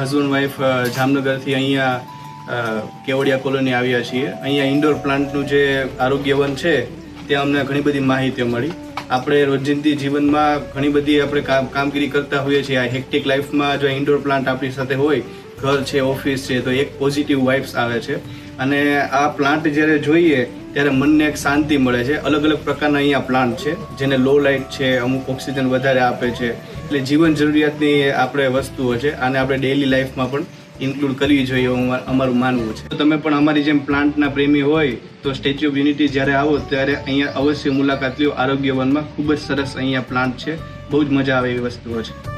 Husband wife જામનગરથી અહીંયા Kevadia colony આવ્યા છીએ. અહીંયા ઇન્ડોર પ્લાન્ટનું જે આરોગ્ય વન છે ત્યાં અમને ઘણી બધી માહિતી મળી. આપણે રોજિંદી જીવનમાં ઘણી બધી આપણે કામગીરી કરતા હોઈએ છીએ. આ હેક્ટિક લાઈફમાં જો ઇન્ડોર પ્લાન્ટ આપણી સાથે હોય, ઘર છે, ઓફિસ છે, તો એક પોઝિટિવ વાઇબ્સ આવે છે. અને આ પ્લાન્ટ જ્યારે જોઈએ ત્યારે મનને એક શાંતિ મળે છે. અલગ અલગ પ્રકારના અહીંયા પ્લાન્ટ છે, જેને લો લાઇટ છે, અમુક ઓક્સિજન વધારે આપે છે. એટલે જીવન જરૂરિયાતની આપણે વસ્તુઓ છે, આને આપણે ડેઇલી લાઈફમાં પણ ઇન્ક્લુડ કરવી જોઈએ એવું અમારું માનવું છે. તો તમે પણ અમારી જેમ પ્લાન્ટના પ્રેમી હોય તો સ્ટેચ્યુ ઓફ યુનિટી જ્યારે આવો ત્યારે અહીંયા અવશ્ય મુલાકાત લ્યો. આરોગ્ય વનમાં ખૂબ જ સરસ અહીંયા પ્લાન્ટ છે, બહુ જ મજા આવે એવી વસ્તુઓ છે.